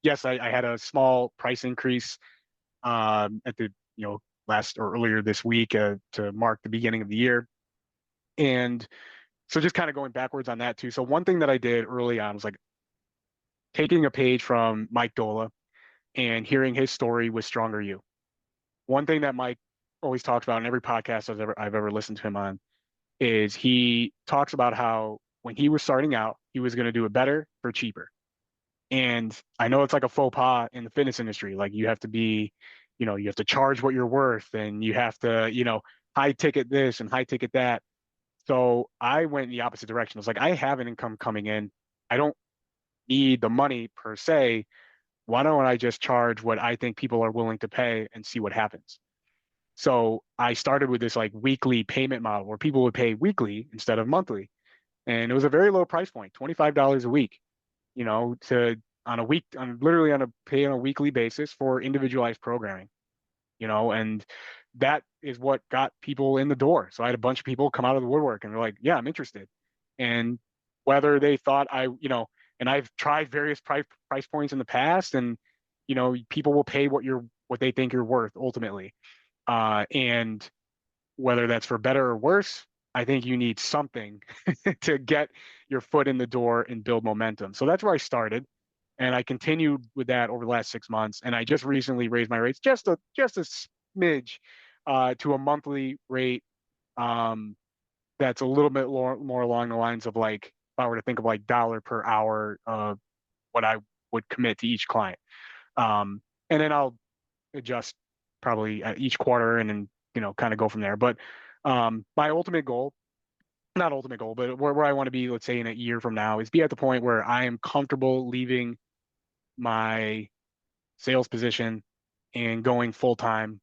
yes, I had a small price increase at the last or earlier this week to mark the beginning of the year. And so just kind of going backwards on that too. So one thing that I did early on was like taking a page from Mike Dola and hearing his story with Stronger You. One thing that Mike always talks about in every podcast I've ever listened to him on is he talks about how when he was starting out, he was going to do it better for cheaper. And I know it's like a faux pas in the fitness industry. Like you have to be, you have to charge what you're worth and you have to, high ticket this and high ticket that. So I went in the opposite direction. I was like, I have an income coming in. I don't need the money per se. Why don't I just charge what I think people are willing to pay and see what happens? So I started with this like weekly payment model where people would pay weekly instead of monthly. And it was a very low price point, $25 a week, to on a week on literally on a pay on a weekly basis for individualized programming, and that is what got people in the door. So I had a bunch of people come out of the woodwork and they're like, yeah, I'm interested. And whether they thought and I've tried various price points in the past and, people will pay what they think you're worth ultimately. And whether that's for better or worse, I think you need something to get your foot in the door and build momentum. So that's where I started. And I continued with that over the last 6 months. And I just recently raised my rates just a smidge to a monthly rate that's a little bit more along the lines of like, if I were to think of like dollar per hour of what I would commit to each client. And then I'll adjust probably at each quarter and then, kind of go from there. But my ultimate goal, not ultimate goal, but where I want to be, let's say in a year from now, is be at the point where I am comfortable leaving my sales position and going full time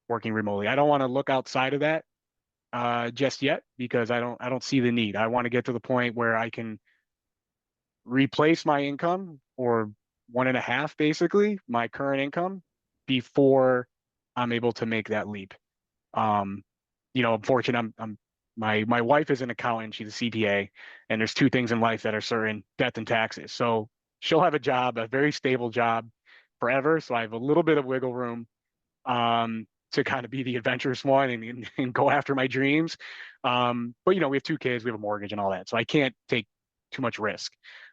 working remotely. I don't want to look outside of that just yet because I don't see the need. I want to get to the point where I can replace my income or one and a half basically my current income before I'm able to make that leap. Um, I'm fortunate. I'm My wife is an accountant, she's a CPA, and there's two things in life that are certain, death and taxes. So she'll have a job, a very stable job forever. So I have a little bit of wiggle room to kind of be the adventurous one and go after my dreams. But we have two kids, we have a mortgage and all that, so I can't take too much risk.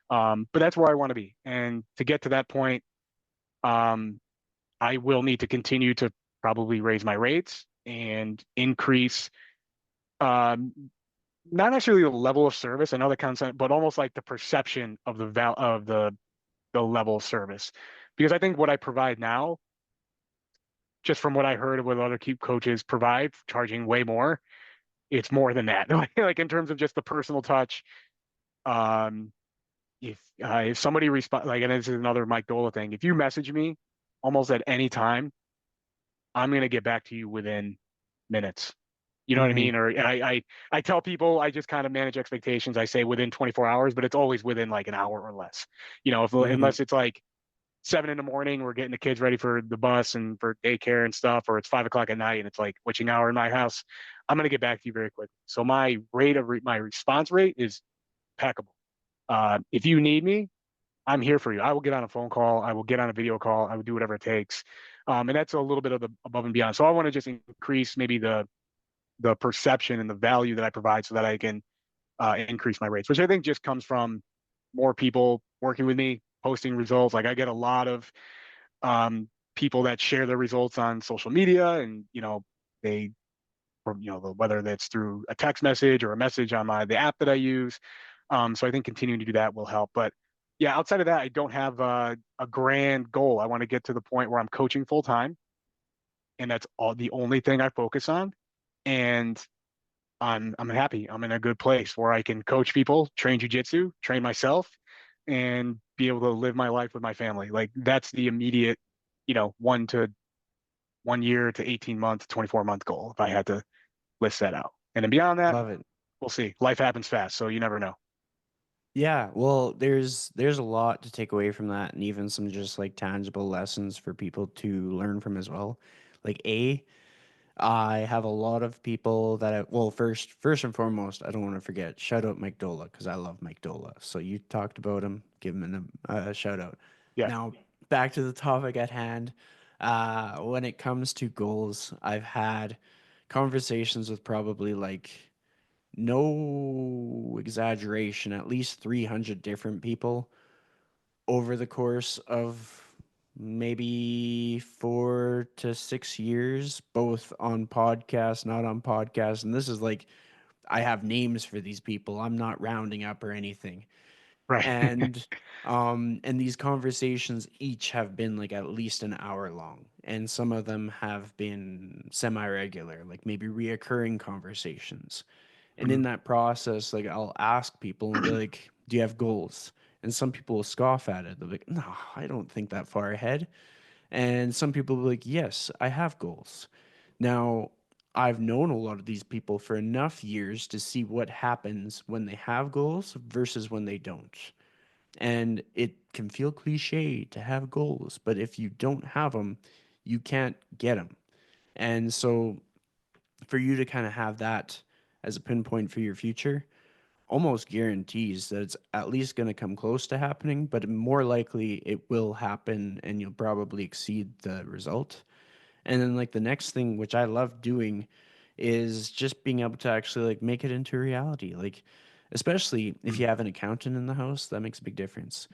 But that's where I want to be, and to get to that point, um, I will need to continue to probably raise my rates and increase, um, not necessarily the level of service. I know that concept, but almost like the perception of the level of service, because I think what I provide now, just from what I heard of what other keep coaches provide, charging way more, it's more than that. Like in terms of just the personal touch. Um, if somebody respond, like, and this is another Mike Dola thing, if you message me almost at any time, I'm gonna get back to you within minutes. You know what I Hmm. mean? Or I tell people, I just kind of manage expectations. I say within 24 hours, but it's always within like an hour or less. If Hmm. unless it's like 7 in the morning, we're getting the kids ready for the bus and for daycare and stuff, or it's 5 o'clock at night and it's like witching hour in my house, I'm gonna get back to you very quickly. So my response rate is impeccable. If you need me, I'm here for you. I will get on a phone call. I will get on a video call. I will do whatever it takes. And that's a little bit of the above and beyond. So I want to just increase maybe the perception and the value that I provide so that I can increase my rates, which I think just comes from more people working with me, posting results. Like I get a lot of people that share their results on social media, and they, or, whether that's through a text message or a message on the app that I use. So I think continuing to do that will help. But yeah, outside of that, I don't have a grand goal. I want to get to the point where I'm coaching full time, and that's all the only thing I focus on. And I'm happy. I'm in a good place where I can coach people, train jujitsu, train myself, and be able to live my life with my family. Like that's the immediate, 1 year to 18 month, 24-month goal if I had to list that out. And then beyond that, Love it. we'll see. Life happens fast, so you never know. Yeah, well, there's a lot to take away from that, and even some just like tangible lessons for people to learn from as well. Like I have a lot of people that well, first and foremost, I don't want to forget, shout out Mike Dola because I love Mike Dola. So you talked about him, give him a shout out. Yeah. Now back to the topic at hand. When it comes to goals, I've had conversations with probably like no exaggeration, at least 300 different people over the course of maybe 4 to 6 years, both on podcasts, not on podcasts. And this is like, I have names for these people. I'm not rounding up or anything. Right. And these conversations each have been like at least an hour long. And some of them have been semi-regular, like maybe reoccurring conversations. And in Mhm. that process, like I'll ask people and be like, "Do you have goals?" And some people will scoff at it. They're like, "No, I don't think that far ahead." And some people will be like, "Yes, I have goals." Now, I've known a lot of these people for enough years to see what happens when they have goals versus when they don't. And it can feel cliche to have goals, but if you don't have them, you can't get them. And so for you to kind of have that as a pinpoint for your future almost guarantees that it's at least going to come close to happening, but more likely it will happen and you'll probably exceed the result. And then like the next thing which I love doing is just being able to actually like make it into reality. Like especially if Mhm. you have an accountant in the house, that makes a big difference.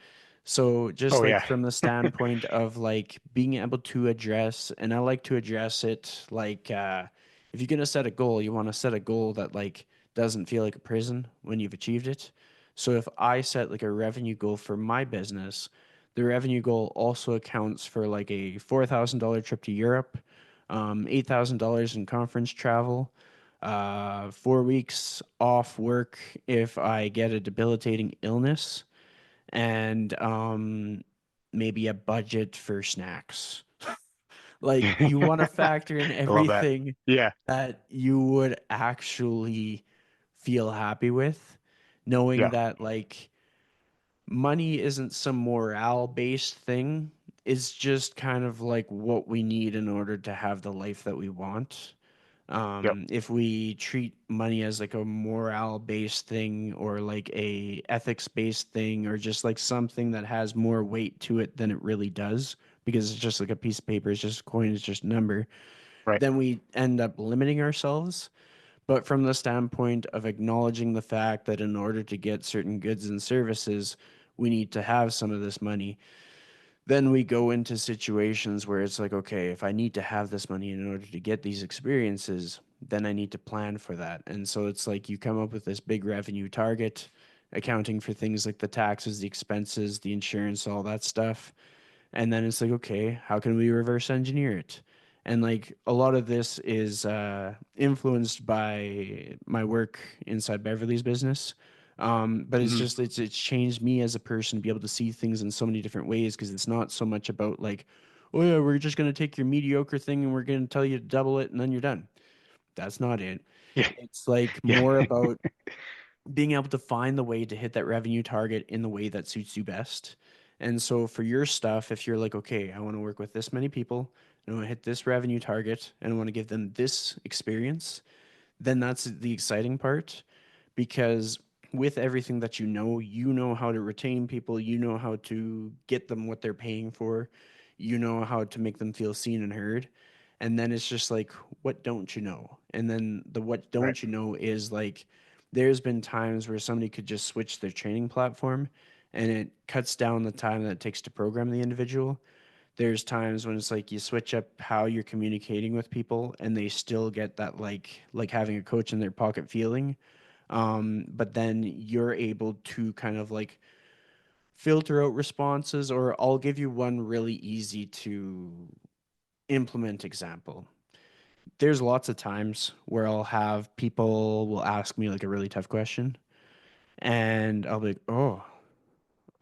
So just Oh like yeah. from the standpoint of like being able to address, and I like to address it like if you're gonna set a goal, you want to set a goal that like doesn't feel like a prison when you've achieved it. So if I set like a revenue goal for my business, the revenue goal also accounts for like a $4,000 trip to Europe, $8,000 in conference travel, 4 weeks off work if I get a debilitating illness, and maybe a budget for snacks. Like you want to I factor in love that. everything Yeah. that you would actually feel happy with, knowing Yeah. that like money isn't some morale based thing. It's just kind of like what we need in order to have the life that we want. Yep. If we treat money as like a morale based thing or like a ethics based thing or just like something that has more weight to it than it really does because it's just like a piece of paper, it's just a coin, it's just a number, Right. then we end up limiting ourselves. But from the standpoint of acknowledging the fact that in order to get certain goods and services, we need to have some of this money, then we go into situations where it's like, okay, if I need to have this money in order to get these experiences, then I need to plan for that. And so it's like you come up with this big revenue target, accounting for things like the taxes, the expenses, the insurance, all that stuff. And then it's like, okay, how can we reverse engineer it? And like a lot of this is influenced by my work inside Beverly's business. But it's Hmm. just it's changed me as a person to be able to see things in so many different ways because it's not so much about like, oh yeah, we're just gonna take your mediocre thing and we're gonna tell you to double it and then you're done. That's not it. Yeah. It's like Yeah. more about being able to find the way to hit that revenue target in the way that suits you best. And so for your stuff, if you're like, okay, I want to work with this many people, and I want to hit this revenue target, and I want to give them this experience, then that's the exciting part because with everything that you know how to retain people, you know how to get them what they're paying for, you know how to make them feel seen and heard. And then it's just like, what don't you know? And then the what Right. don't you know is like, there's been times where somebody could just switch their training platform and it cuts down the time that it takes to program the individual. There's times when it's like you switch up how you're communicating with people and they still get that like having a coach in their pocket feeling. But then you're able to kind of like filter out responses, or I'll give you one really easy to implement example. There's lots of times where I'll have people will ask me like a really tough question and I'll be like,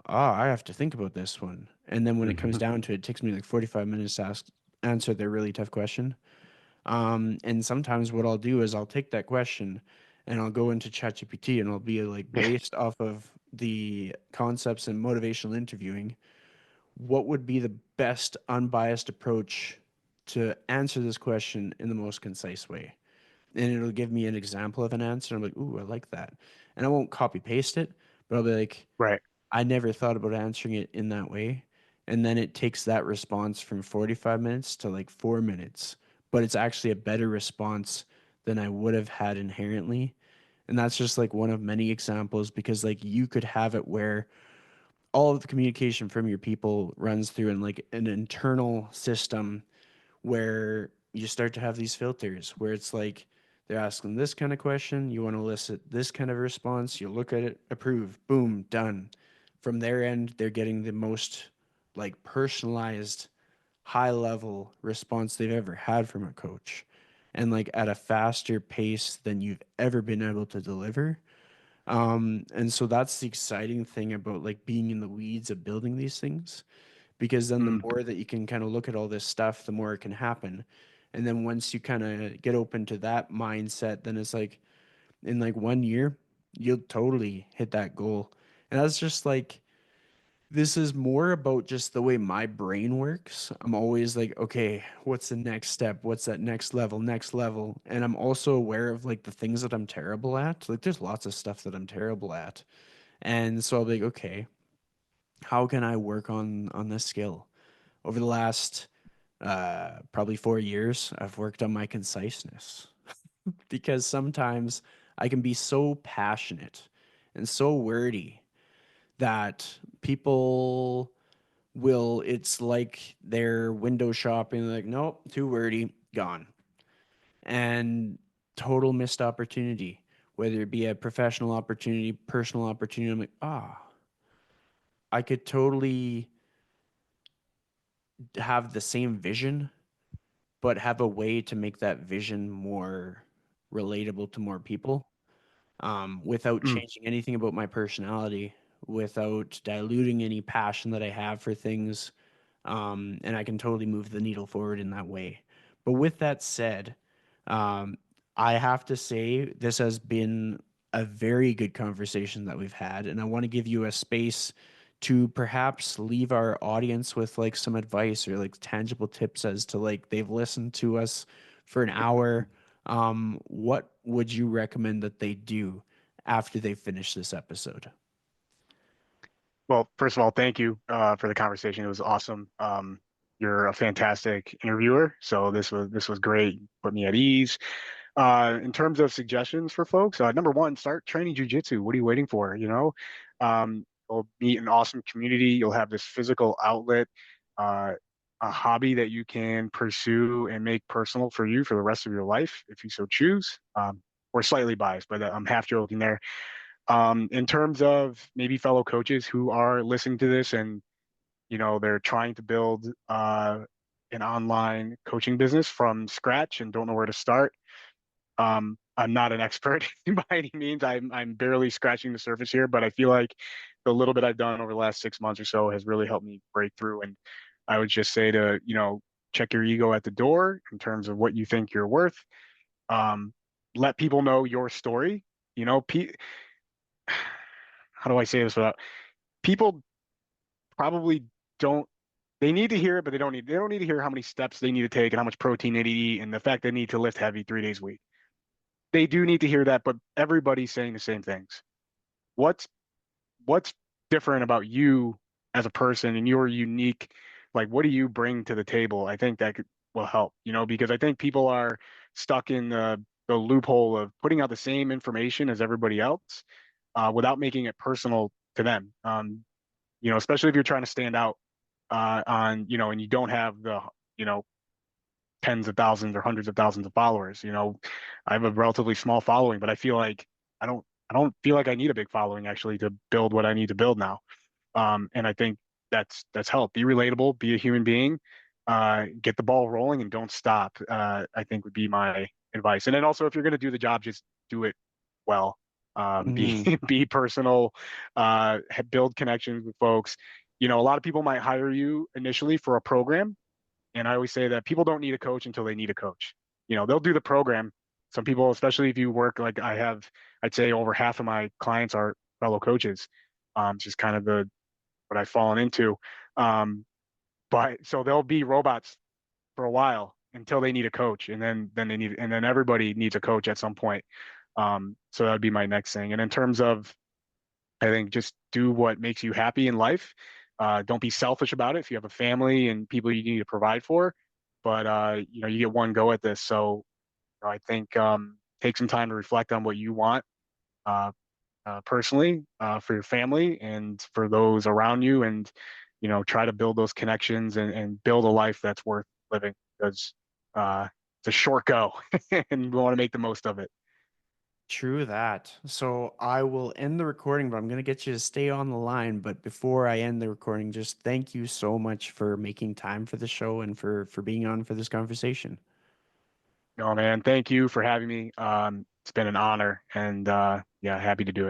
I have to think about this one. And then when it comes Hmm. down to it, it takes me like 45 minutes to answer their really tough question. And sometimes what I'll do is I'll take that question and I'll go into ChatGPT and I'll be like, Yeah. based off of the concepts in motivational interviewing, what would be the best unbiased approach to answer this question in the most concise way? And it'll give me an example of an answer. I'm like, ooh, I like that. And I won't copy paste it, but I'll be like, Right. I never thought about answering it in that way. And then it takes that response from 45 minutes to like 4 minutes, but it's actually a better response than I would have had inherently. And that's just like one of many examples because like you could have it where all of the communication from your people runs through in like an internal system where you start to have these filters where it's like they're asking this kind of question, you want to elicit this kind of response, you look at it, approve, boom, done. From their end, they're getting the most like personalized, high level response they've ever had from a coach. And like at a faster pace than you've ever been able to deliver. And so that's the exciting thing about like being in the weeds of building these things because then the Mm. more that you can kind of look at all this stuff, the more it can happen. And then once you kind of get open to that mindset, then it's like in like 1 year, you'll totally hit that goal. And that's just like, this is more about just the way my brain works. I'm always like, okay, what's the next step? What's that next level, next level? And I'm also aware of like the things that I'm terrible at. Like, there's lots of stuff that I'm terrible at. And so I'll be like, okay, how can I work on this skill? Over the last probably 4 years, I've worked on my conciseness because sometimes I can be so passionate and so wordy that people will, it's like they're window shopping, like, nope, too wordy, gone. And total missed opportunity, whether it be a professional opportunity, personal opportunity. I'm like, I could totally have the same vision but have a way to make that vision more relatable to more people without Mm. changing anything about my personality, without diluting any passion that I have for things. And I can totally move the needle forward in that way. But with that said, um, I have to say this has been a very good conversation that we've had, and I want to give you a space to perhaps leave our audience with like some advice or like tangible tips as to like they've listened to us for an hour. what would you recommend that they do after they finish this episode? Well, first of all, thank you for the conversation. It was awesome. You're a fantastic interviewer, so this was great. Put me at ease. In terms of suggestions for folks, number one, start training jujitsu. What are you waiting for? You'll meet an awesome community. You'll have this physical outlet, uh, a hobby that you can pursue and make personal for you for the rest of your life, if you so choose. We're slightly biased, but I'm half joking there. In terms of maybe fellow coaches who are listening to this and they're trying to build an online coaching business from scratch and don't know where to start. I'm not an expert by any means. I'm barely scratching the surface here, but I feel like the little bit I've done over the last 6 months or so has really helped me break through. And I would just say to, check your ego at the door in terms of what you think you're worth. Um, Let people know your story. You know, pe How do I say this without people probably don't they need to hear it, but they don't need to hear how many steps they need to take and how much protein they need to eat and the fact they need to lift heavy 3 days a week. They do need to hear that, but everybody's saying the same things. What's what's different about you as a person and your unique, like what do you bring to the table? I think that will help, because I think people are stuck in the loophole of putting out the same information as everybody else without making it personal to them. Especially if you're trying to stand out and you don't have the, you know, tens of thousands or hundreds of thousands of followers. I have a relatively small following, but I don't feel like I need a big following actually to build what I need to build now. And I think that's help. Be relatable, be a human being, get the ball rolling and don't stop. I think would be my advice. And then also if you're going to do the job, just do it well. Be Mhm. be personal, build connections with folks. A lot of people might hire you initially for a program, and I always say that people don't need a coach until they need a coach. They'll do the program. Some people, especially if you work like I have, I'd say over half of my clients are fellow coaches. Just kind of the what I've fallen into. Um, but so they'll be robots for a while until they need a coach, and then everybody needs a coach at some point. So that would be my next thing. And in terms of I think just do what makes you happy in life. Don't be selfish about it if you have a family and people you need to provide for. But you get one go at this. So I think take some time to reflect on what you want uh, personally for your family and for those around you, and try to build those connections and build a life that's worth living because it's a short go, and we want to make the most of it. True that. So I will end the recording, but I'm going to get you to stay on the line. But before I end the recording, just thank you so much for making time for the show and for being on for this conversation. No, man, thank you for having me. It's been an honor, and yeah, happy to do it.